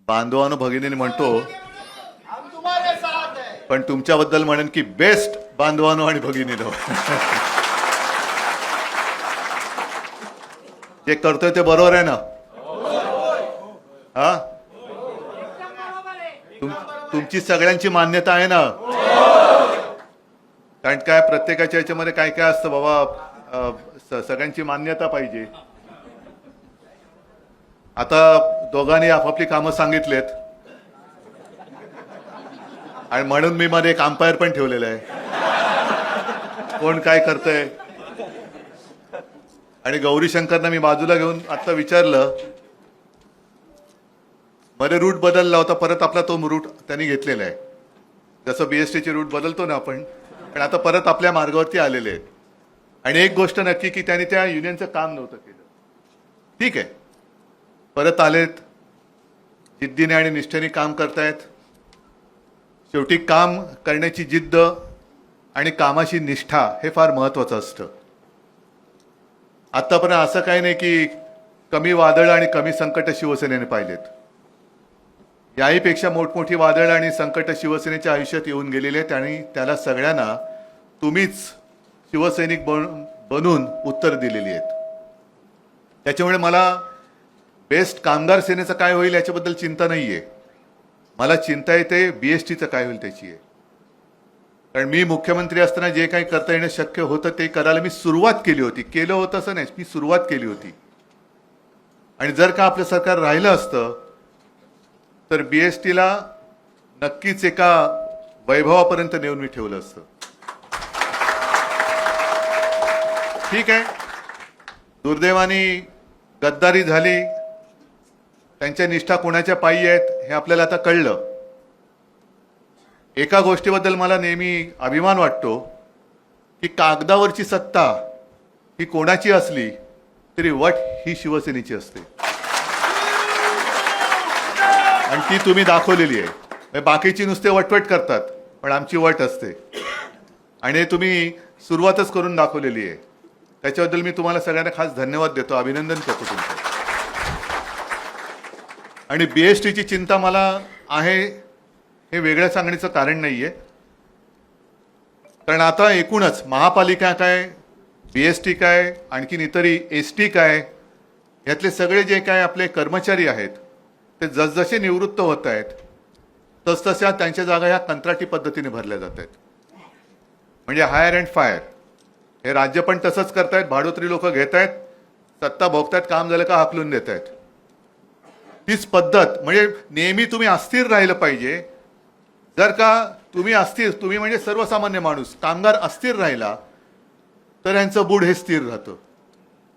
बांधवानो भगिनींनी म्हणतो, पण तुमच्याबद्दल म्हणेन की बेस्ट बांधवानो आणि भगिनीनो. जे करतोय ते बरोबर आहे ना? हा, तुमची सगळ्यांची मान्यता आहे ना? कारण काय प्रत्येकाच्या याच्यामध्ये काय काय असतं बाबा, सगळ्यांची मान्यता पाहिजे. आता दोघांनी आपापली कामं सांगितलेत आणि म्हणून मी मध्ये एक अंपायर पण ठेवलेलं आहे, कोण काय करतंय. आणि गौरी शंकरना मी बाजूला घेऊन आता विचारलं, मध्ये रूट बदलला होता, परत आपला तो रूट त्यांनी घेतलेला आहे. जसं बीएसटीचे रूट बदलतो ना आपण, पण आता परत आपल्या मार्गावरती आलेले आहेत. आणि एक गोष्ट नक्की की त्यांनी त्या युनियनचं काम नव्हतं केलं. ठीक आहे, परत आलेत, जिद्दीने आणि निष्ठेने काम करतायत. शेवटी काम करण्याची जिद्द आणि कामाची निष्ठा हे फार महत्त्वाचं असतं. आत्तापर्यंत असं काही नाही की कमी वादळ आणि कमी संकट शिवसेनेने पाहिलेत. याहीपेक्षा मोठमोठी वादळ आणि संकट शिवसेनेच्या आयुष्यात येऊन गेलेले आहेत आणि त्याला सगळ्यांना तुम्हीच शिवसैनिक बनून उत्तर दिलेली आहेत. त्याच्यामुळे मला बेस्ट कामगार सेनेचं काय होईल याच्याबद्दल चिंता नाही आहे. मला चिंता येते बीएसटीचं काय होईल त्याची आहे. कारण मी मुख्यमंत्री असताना जे काही करता येणं शक्य होतं ते करायला मी सुरुवात केली होती. केलं होतं असं नाही, मी सुरुवात केली होती. आणि जर का आपलं सरकार राहिलं असतं तर बीएसटीला नक्कीच एका वैभवापर्यंत नेऊन मी ठेवलं असतं. ठीक आहे, दुर्दैवाने गद्दारी झाली, त्यांच्या निष्ठा कोणाच्या पायी आहेत हे आपल्याला आता कळलं. एका गोष्टीबद्दल मला नेहमी अभिमान वाटतो की कागदावरची सत्ता ही कोणाची असली तरी वट ही शिवसेनेची असते आणि ती तुम्ही दाखवलेली आहे. बाकीची नुसते वटवट करतात, पण आमची वट असते आणि तुम्ही सुरुवातच करून दाखवलेली आहे. त्याच्याबद्दल मी तुम्हाला सगळ्यांना खास धन्यवाद देतो, अभिनंदन करतो तुमचं. आणि बीएसटीची चिंता मला आहे हे वेगळं सांगण्याचं कारण नाही आहे. कारण आता एकूणच महापालिका काय, बीएसटी काय, आणखीन इतरही एसटी काय, यातले सगळे जे काय आपले कर्मचारी आहेत ते जसजसे निवृत्त होत आहेत तसतशा त्यांच्या जागा ह्या कंत्राटी पद्धतीने भरल्या जात आहेत. म्हणजे हायर अँड फायर हे राज्य पण तसंच करतायत. भाडोत्री लोक घेत आहेत, सत्ता भोगतायत, काम झालं का हाकलून देत आहेत. तीच पद्धत. म्हणजे नेहमी तुम्ही अस्थिर राहिलं पाहिजे. जर का तुम्ही अस्थिर, तुम्ही म्हणजे सर्वसामान्य माणूस, कामगार अस्थिर राहिला तर यांचं बूड हे स्थिर राहतं.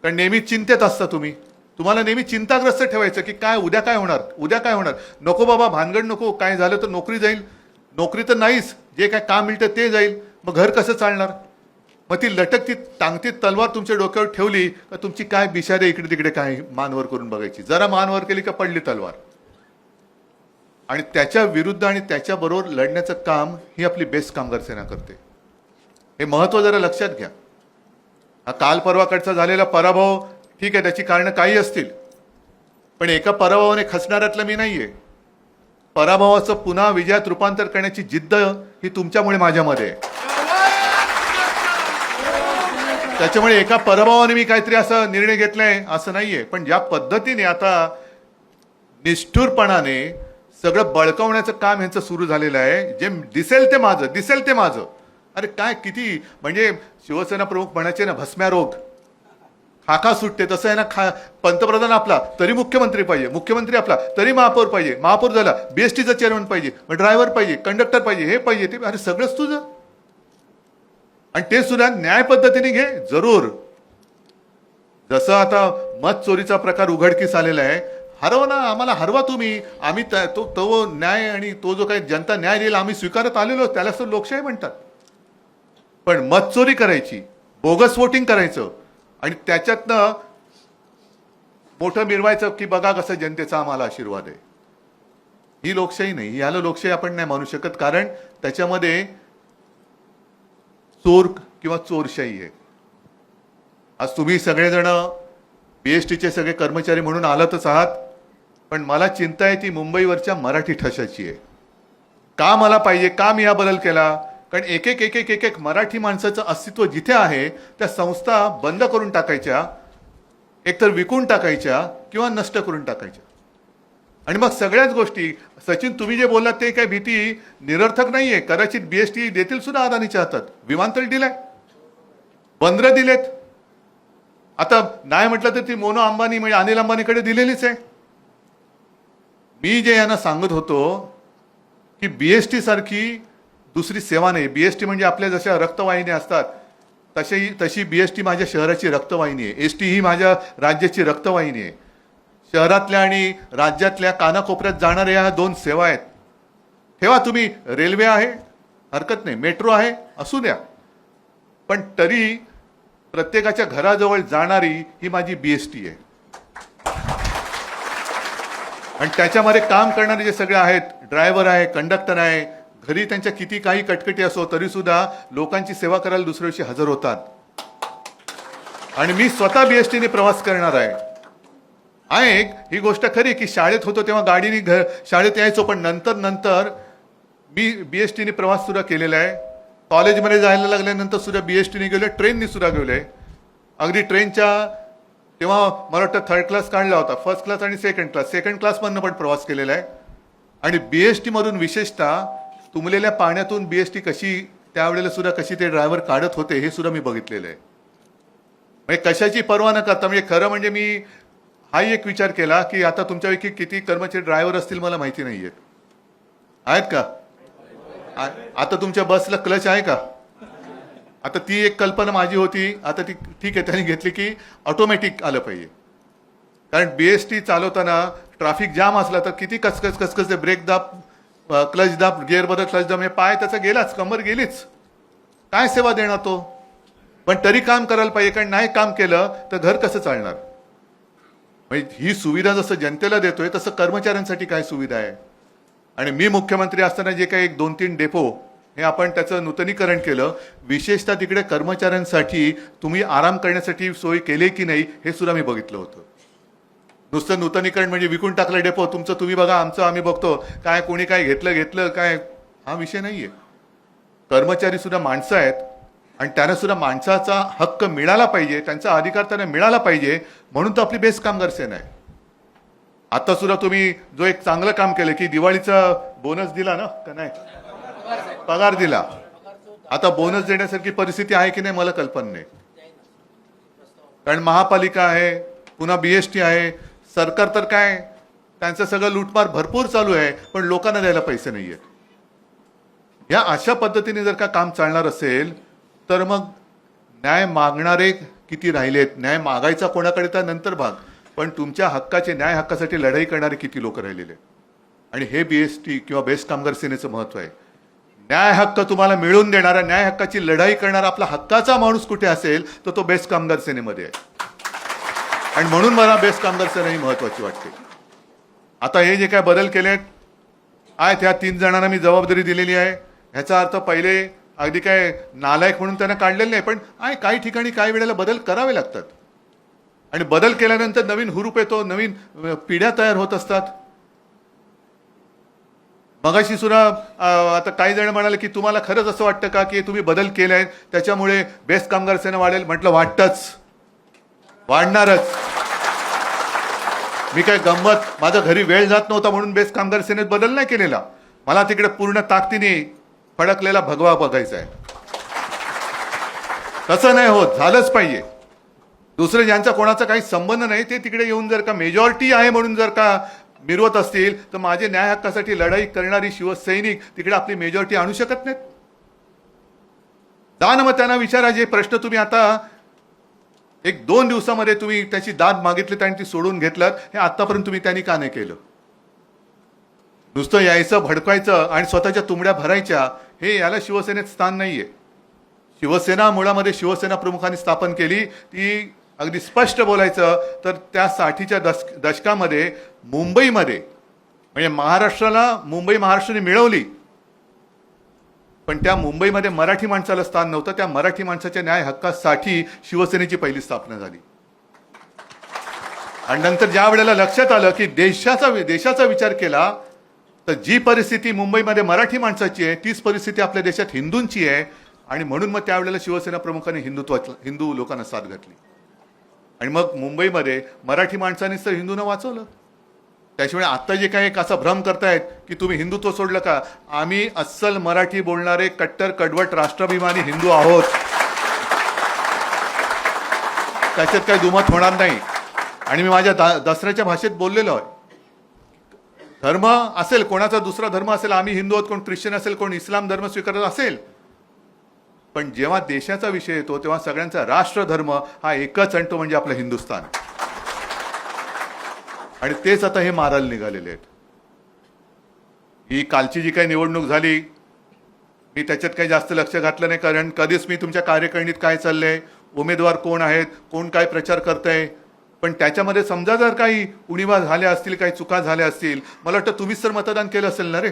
कारण नेहमी चिंतेत असता तुम्ही, तुम्हाला नेहमी चिंताग्रस्त ठेवायचं की काय उद्या काय होणार, उद्या काय होणार. नको बाबा, भानगड नको. काय झालं तर नोकरी जाईल, नोकरी तर नाहीच, जे काय काम मिळतं ते जाईल, मग घर कसं चालणार. मग ती लटकती टांगती तलवार तुमच्या डोक्यावर ठेवली का तुमची काय बिशारे इकडे तिकडे काय मानवर करून बघायची. जरा मानवर केली का पडली तलवार. आणि त्याच्या विरुद्ध आणि त्याच्याबरोबर लढण्याचं काम ही आपली बेस्ट कामगार सेना करते. हे महत्त्व जरा लक्षात घ्या. हा काल परवाकडचा झालेला पराभव ठीक आहे, त्याची कारणं काही असतील, पण एका पराभवाने खचणाऱ्यातलं मी नाहीये. पराभवाचं पुन्हा विजयात रूपांतर करण्याची जिद्द ही तुमच्यामुळे माझ्यामध्ये आहे. त्याच्यामुळे एका पराभवाने मी काहीतरी असा निर्णय घेतलाय असं नाहीये. पण ज्या पद्धतीने आता निष्ठुरपणाने सगळं बळकावण्याचं काम ह्यांचं सुरू झालेलं आहे, जे दिसेल ते माझं, दिसेल ते माझं. अरे काय किती, म्हणजे शिवसेना प्रमुख म्हणायचे ना, भस्म्या रोग खाका सुटते तसं आहे ना. पंतप्रधान आपला तरी मुख्यमंत्री पाहिजे, मुख्यमंत्री आपला तरी महापौर पाहिजे, महापौर झाला बीएसटीचा चेअरमन पाहिजे, मग ड्रायव्हर पाहिजे, कंडक्टर पाहिजे, हे पाहिजे ते. अरे सगळंच तुझं. आणि ते सुद्धा न्याय पद्धतीने घे जरूर. जसं आता मत चोरीचा प्रकार उघडकीस आलेला आहे, हरवा ना, आम्हाला हरवा तुम्ही. आम्ही तो न्याय आणि तो जो काही जनता न्याय देईल आम्ही स्वीकारत आलेलो, त्यालाच तर लोकशाही म्हणतात. पण मत चोरी करायची, बोगस वोटिंग करायचं आणि त्याच्यातनं मोठं मिरवायचं की बघा कसं जनतेचा आम्हाला आशीर्वाद आहे, ही लोकशाही नाही. याला लोकशाही आपण नाही म्हणू शकत. कारण त्याच्यामध्ये चोर किंवा चोरशाही आहे. आज तुम्ही सगळेजण बीएसटीचे सगळे कर्मचारी म्हणून आलातच आहात, पण मला चिंता आहे ती मुंबईवरच्या मराठी ठशाची आहे. का मला पाहिजे, का मी हा बदल केला? कारण एक एक एक एक एक एक मराठी माणसाचं अस्तित्व जिथे आहे त्या संस्था बंद करून टाकायच्या, एकतर विकून टाकायच्या किंवा नष्ट करून टाकायच्या. आणि मग सगळ्याच गोष्टी, सचिन तुम्ही जे बोललात ते काय भीती निरर्थक नाहीये. कदाचित BST देतील सुद्धा अदानीच्या हातात. विमानतळ दिलंय, बंदरं दिलेत. आता नाही म्हटलं तर ती मोनो अंबानी म्हणजे अनिल अंबानीकडे दिलेलीच आहे. मी जे यांना सांगत होतो की BST सारखी दुसरी सेवा नाही. BST म्हणजे आपल्या जशा रक्तवाहिन्या असतात तशी BST माझ्या शहराची रक्तवाहिनी आहे. ST ही माझ्या राज्याची रक्तवाहिनी आहे. शहरातल्या आणि राज्यातल्या कानाकोपऱ्यात जाणाऱ्या ह्या दोन सेवा आहेत. ठेवा तुम्ही, रेल्वे आहे हरकत नाही, मेट्रो आहे असू द्या, पण तरी प्रत्येकाच्या घराजवळ जाणारी ही माझी BST आहे. आणि त्याच्यामध्ये काम करणारे जे सगळे आहेत, ड्रायव्हर आहे, कंडक्टर आहे, घरी त्यांच्या किती काही कटकटी असो तरी सुद्धा लोकांची सेवा करायला दुसऱ्या दिवशी हजर होतात. आणि मी स्वतः BSTने प्रवास करणार आहे. एक ही गोष्ट खरी की शाळेत होतो तेव्हा गाडीने शाळेत यायचो, पण नंतर नंतर मी BSTने प्रवास सुद्धा केलेला आहे. कॉलेजमध्ये जायला लागल्यानंतर सुद्धा BSTने गेलोय, ट्रेननी सुद्धा गेलोय. अगदी ट्रेनच्या तेव्हा मला वाटतं 3rd क्लास काढला होता, 1st क्लास आणि 2nd क्लासमधनं पण प्रवास केलेला आहे. आणि BST मधून विशेषतः तुंबलेल्या पाण्यातून BST कशी त्यावेळेला सुद्धा कशी ते ड्रायव्हर काढत होते हे सुद्धा मी बघितलेलं आहे. म्हणजे कशाची पर्वा न करता, म्हणजे खरं म्हणजे मी हाही एक विचार केला की आता तुमच्यापैकी किती कर्मचारी ड्रायव्हर असतील मला माहिती नाहीये. आहेत का? आता तुमच्या बसला क्लच आहे का? आता ती एक कल्पना माझी होती, आता ती ठीक आहे त्यांनी घेतली की ऑटोमॅटिक आलं पाहिजे. कारण BST चालवताना ट्रॅफिक जाम असला तर किती कसकस ते ब्रेक दाब, क्लच दाब, गिअर बदल, क्लच दाब, पाय त्याचा गेलाच, कंबर गेलीच, काय सेवा देणार तो? पण तरी काम करायला पाहिजे, कारण नाही काम केलं तर घर कसं चालणार? म्हणजे ही सुविधा जसं जनतेला देतोय तसं कर्मचाऱ्यांसाठी काय सुविधा आहे? आणि मी मुख्यमंत्री असताना जे काही 1-2-3 डेपो हे आपण त्याचं नूतनीकरण केलं, विशेषतः तिकडे कर्मचाऱ्यांसाठी तुम्ही आराम करण्यासाठी सोय केली की नाही हे सुद्धा मी बघितलं होतं. नुसतं नूतनीकरण म्हणजे विकून टाकलं डेपो, तुमचं तुम्ही बघा, आमचं आम्ही बघतो, काय कोणी काय घेतलं काय, हा विषय नाहीये. कर्मचारी सुद्धा माणसं आहेत आणि त्यांना सुद्धा माणसाचा हक्क मिळाला पाहिजे, त्यांचा अधिकार त्यांना मिळाला पाहिजे, म्हणून तर आपली बेस्ट कामगार सेना आहे. आता सुद्धा तुम्ही जो एक चांगलं काम केलं की दिवाळीचा बोनस दिला ना, का नाही, पगार दिला. आता बोनस देण्यासारखी परिस्थिती आहे की नाही मला कल्पना नाही. कारण महापालिका आहे, पुन्हा BST आहे, सरकार तर काय त्यांचं सगळं लूटमार भरपूर चालू आहे, पण लोकांना द्यायला पैसे नाही आहेत. या अशा पद्धतीने जर का काम चालणार असेल तर मग न्याय मागणारे किती राहिलेत? न्याय मागायचा कोणाकडे तर नंतर भाग, पण तुमच्या हक्काचे, न्याय हक्कासाठी लढाई करणारे किती लोक राहिलेले? आणि हे BST किंवा बेस्ट कामगार सेनेचं महत्व आहे. न्याय हक्क तुम्हाला मिळवून देणारा, न्याय हक्काची लढाई करणारा आपला हक्काचा माणूस कुठे असेल तर तो बेस्ट कामगार सेनेमध्ये आहे. आणि म्हणून मला बेस्ट कामगार सेना ही महत्वाची वाटते. आता हे जे काय बदल केलेत आहेत, ह्या 3 जणांना मी जबाबदारी दिलेली आहे. ह्याचा अर्थ पहिले अगदी काय नालायक म्हणून त्यांना काढलेलं नाही, पण काही ठिकाणी काही वेळेला बदल करावे लागतात. आणि बदल केल्यानंतर नवीन हुरूप येतो, नवीन पिढ्या तयार होत असतात. मगाशी सुद्धा आता काही जण म्हणाले की तुम्हाला खरंच असं वाटतं का की तुम्ही बदल केलाय त्याच्यामुळे बेस्ट कामगार सेना वाढेल? म्हटलं वाटतंच, वाढणारच. मी काय गंमत, माझ्या घरी वेळ जात नव्हता म्हणून बेस्ट कामगार सेनेत बदल नाही केलेला. मला तिकडे पूर्ण ताकदीने फडकलेला भगवा बघायचा आहे. तसं नाही होत, झालंच पाहिजे. दुसरं ज्यांचा कोणाचा काही संबंध नाही ते तिकडे येऊन जर का मेजॉरिटी आहे म्हणून जर का मिरवत असतील तर माझे न्याय हक्कासाठी लढाई करणारी शिवसैनिक तिकडे आपली मेजॉरिटी आणू शकत नाहीत. जा ना मग त्यांना विचारा, जे प्रश्न तुम्ही आता 1-2 दिवसामध्ये तुम्ही त्याची दाद मागितलीत आणि ती सोडून घेतलात, हे आतापर्यंत तुम्ही त्यांनी का नाही केलं? नुसतं यायचं, भडकायचं आणि स्वतःच्या तुंबड्या भरायच्या, हे याला शिवसेनेत स्थान नाहीये. शिवसेना मुळामध्ये शिवसेना प्रमुखांनी स्थापन केली, ती अगदी स्पष्ट बोलायचं तर त्या 60च्या दशकामध्ये मुंबईमध्ये, म्हणजे मुंबई महाराष्ट्राने मिळवली, पण त्या मुंबईमध्ये मराठी माणसाला स्थान नव्हतं. त्या मराठी माणसाच्या न्याय हक्कासाठी शिवसेनेची पहिली स्थापना झाली. आणि नंतर ज्या वेळेला लक्षात आलं की देशाचा विचार केला तर जी परिस्थिती मुंबईमध्ये मराठी माणसाची आहे तीच परिस्थिती आपल्या देशात हिंदूंची आहे. आणि म्हणून मग त्यावेळेला शिवसेना प्रमुखांनी हिंदू लोकांना साथ घातली आणि मग मुंबईमध्ये मराठी माणसांनीच तर हिंदूंना वाचवलं. त्याशिवाय आत्ता जे काही एक असा भ्रम करतायत की तुम्ही हिंदुत्व सोडलं का, आम्ही अस्सल मराठी बोलणारे कट्टर कडवट राष्ट्राभिमानी हिंदू आहोत, त्याच्यात काही दुमत होणार नाही. आणि मी माझ्या दसऱ्याच्या भाषेत बोललेलो आहे, धर्म असेल कोणाचा दुसरा धर्म असेल, आम्ही हिंदू आहोत, कोण ख्रिश्चन असेल, कोण इस्लाम धर्म स्वीकारत असेल, पण जेव्हा देशाचा विषय येतो तेव्हा सगळ्यांचा राष्ट्रधर्म हा एकच आणि तो म्हणजे आपलं हिंदुस्थान. आणि तेच आता हे मारायला निघालेले आहेत. ही कालची जी काही निवडणूक झाली मी त्याच्यात काही जास्त लक्ष घातलं नाही, कारण कधीच मी तुमच्या कार्यकारिणीत काय चाललंय, उमेदवार कोण आहेत, कोण काय प्रचार करतंय, पण त्याच्यामध्ये समजा जर काही उणिवा झाल्या असतील, काही चुका झाल्या असतील, मला वाटतं तुम्हीच तर मतदान केलं असेल ना रे.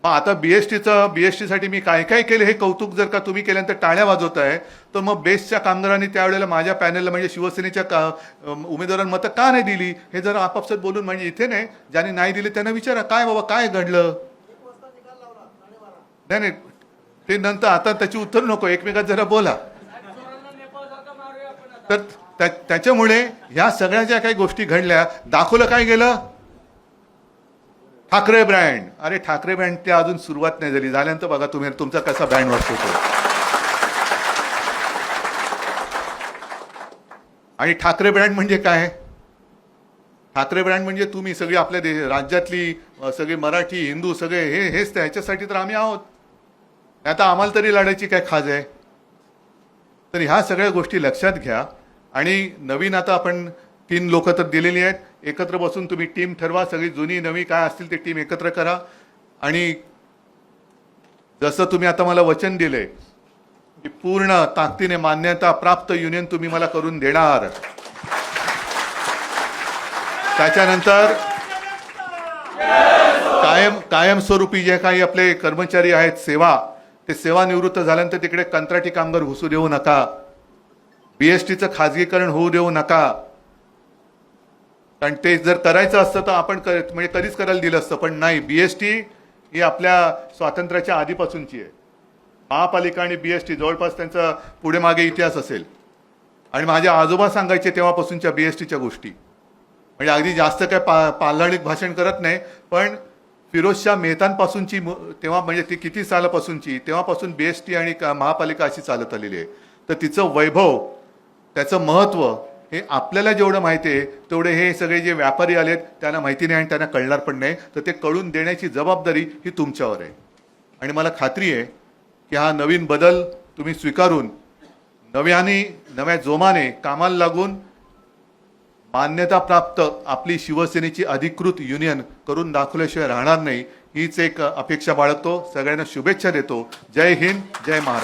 मग आता बीएसटीसाठी मी काय काय केलं हे कौतुक जर का तुम्ही केल्यानंतर टाळ्या वाजवताय, तर मग बेस्टच्या कामगारांनी त्यावेळेला माझ्या पॅनलला म्हणजे शिवसेनेच्या उमेदवारांना मतं का नाही दिली हे जर आपापसात बोलून, म्हणजे इथे नाही, ज्यांनी नाही दिली त्यांना विचारा काय बाबा काय घडलं. नाही ते नंतर, आता त्याची उत्तर नको, एकमेकात जरा बोला. तर त्याच्यामुळे ह्या सगळ्या ज्या काही गोष्टी घडल्या, दाखवलं काय गेलं, ठाकरे ब्रँड. अरे ठाकरे ब्रँड ते अजून सुरुवात नाही झाली, झाल्यानंतर बघा तुम्ही तुमचा कसा ब्रँड वाटतो. आणि ठाकरे ब्रँड म्हणजे काय, ठाकरे ब्रँड म्हणजे तुम्ही सगळी आपल्या राज्यातली सगळे मराठी हिंदू सगळे हेच ह्याच्यासाठी तर आम्ही आहोत. आता आम्हाला तरी लढायची काय खाज आहे. तर ह्या सगळ्या गोष्टी लक्षात घ्या. आणि नवीन आता आपण 3 लोक तर दिलेली आहेत, एकत्र बसून तुम्ही टीम ठरवा, सगळी जुनी नवी काय असतील ते टीम एकत्र करा. आणि जसं तुम्ही आता मला वचन दिले की पूर्ण ताकदीने मान्यता प्राप्त युनियन तुम्ही मला करून देणार, त्याच्यानंतर कायमस्वरूपी जे काही आपले कर्मचारी आहेत ते सेवानिवृत्त झाल्यानंतर तिकडे कंत्राटी कामगार घुसू देऊ नका, बीएसटीचं खाजगीकरण होऊ देऊ नका. कारण ते जर करायचं असतं तर आपण म्हणजे कधीच करायला दिलं असतं, पण नाही. बीएसटी ही आपल्या स्वातंत्र्याच्या आधीपासूनची आहे. महापालिका आणि बीएसटी जवळपास त्यांचा पुढे मागे इतिहास असेल. आणि माझे आजोबा सांगायचे तेव्हापासूनच्या बीएसटीच्या गोष्टी, म्हणजे अगदी जास्त काय पाल्हाळीक भाषण करत नाही, पण फिरोजशाह मेहतांपासूनची तेव्हा म्हणजे ती किती सालापासूनची, तेव्हापासून बीएसटी आणि महापालिका अशी चालत आलेली आहे. तर तिचं वैभव, त्याचं महत्त्व हे आपल्याला जेवढं माहिती आहे तेवढे हे सगळे जे व्यापारी आलेत त्यांना माहिती नाही आणि त्यांना कळणार पण नाही. तर ते कळून देण्याची जबाबदारी ही तुमच्यावर आहे. आणि मला खात्री आहे की हा नवीन बदल तुम्ही स्वीकारून नव्या जोमाने कामाला लागून मान्यता प्राप्त आपली शिवसेनेची अधिकृत युनियन करून दाखवल्याशिवाय राहणार नाही, हीच एक अपेक्षा बाळगतो. सगळ्यांना शुभेच्छा देतो. जय हिंद, जय महाराष्ट्र.